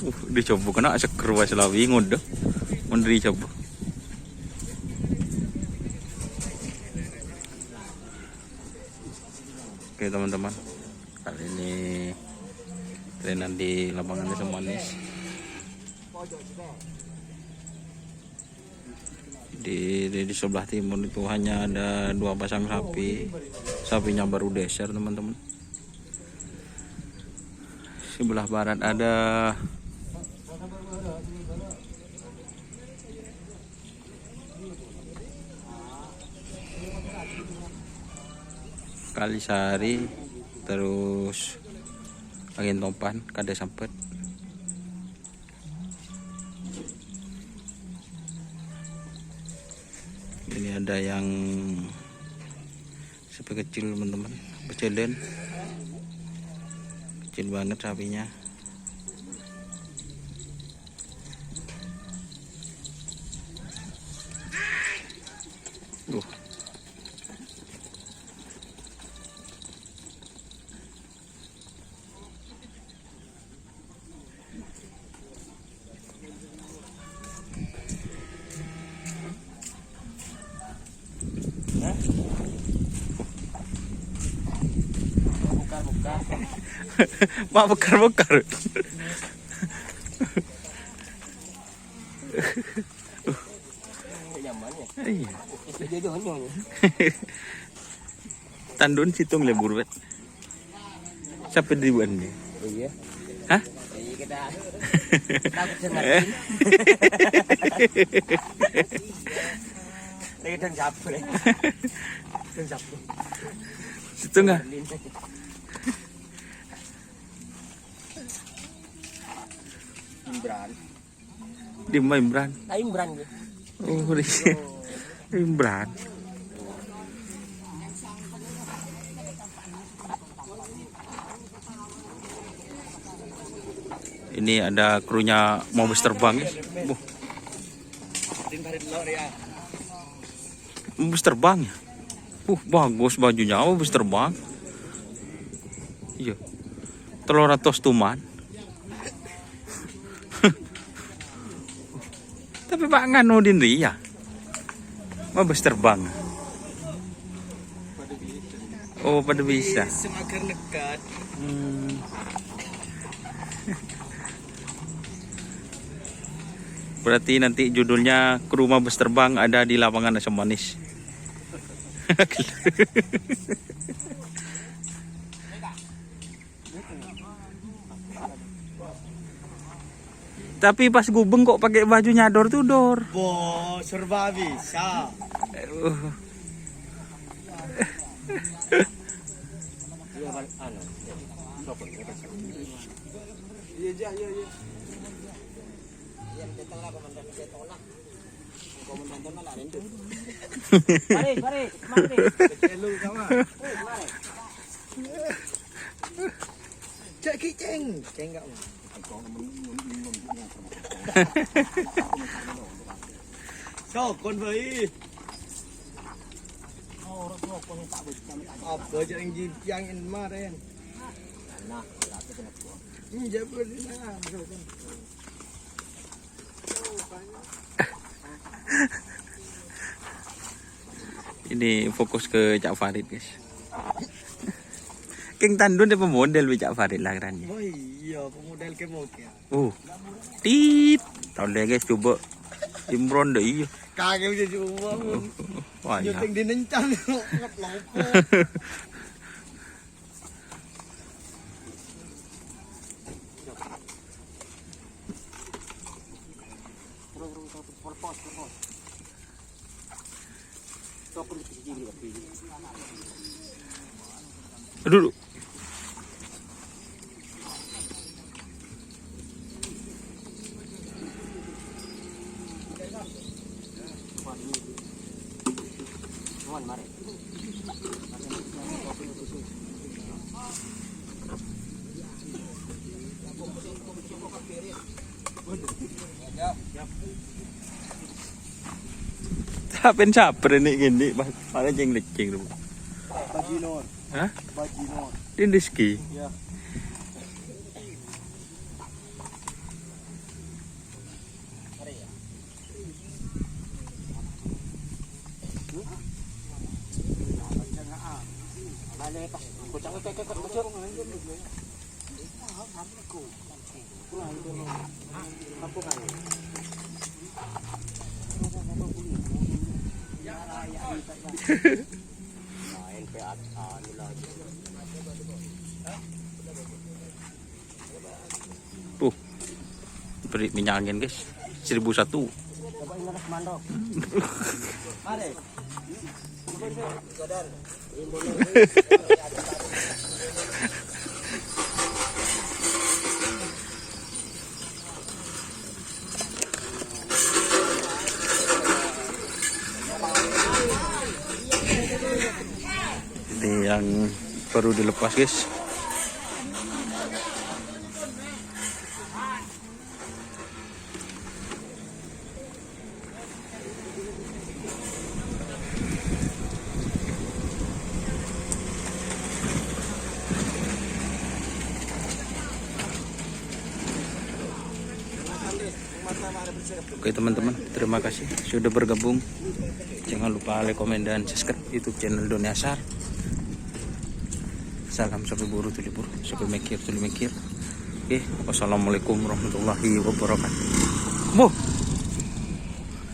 Dicoba kena seger wae selawi ngode. Mun dicoba. Oke teman-teman, kali ini trainan di lapangan Desa Manis. Di sebelah timur itu hanya ada 2 pasang sapi. Sapinya baru deser teman-teman. Sebelah barat ada Kalisari, terus Angin Topan, Kade Sampet. Ini ada yang sapi kecil teman-teman, becelen, kecil banget sapinya. Mak bekar-bekar. Iya. Tandun situng lebur bet. Siapa duluan nih? Iya. Hah? Iya kita. Takut sengatin. Lagi dan sapu deh. Dan sapu. Situng nggak? Imbran. Di Imbran. Nah, Imbran gitu. Oh, Imbran. Ini ada krunya mau bus terbang ya. Bus terbang ya. Bagus bajunya, bus terbang. Iya. 300 tuman. Tapi Pak nganudin ria. Mabes terbang. Oh, pada bisa. Semakin dekat. Berarti nanti judulnya kru mabes terbang ada di lapangan Desa Manis. Tapi pas gubeng kok pakai baju nyador tuh dor. Serba bisa. So, con với apa yang yang kemarin? Ini fokus ke Cak Farid guys. King Tandun dia pemodel Cak Farid lah kan. Oh iya, pemodel ke mokia. Tit. Tahu deh guys, coba Imron deh iya. Kagak bisa coba. Wah, ya. Yang dinencang ngot lopo. Duduk.เป็นชาบประเด็นนี้มาแล้วยังเล็กจริงหรือเปล่าบาจีโนนฮะบาจีโนนดินดิสกี Beri minyak angin guys, 1001. Ini yang baru dilepas guys. Oke teman-teman, terima kasih sudah bergabung. Jangan lupa like, komen, dan subscribe YouTube channel Doni Asar. Salam sampai buru tulipur, sampai mikir. Oke, wassalamualaikum warahmatullahi wabarakatuh.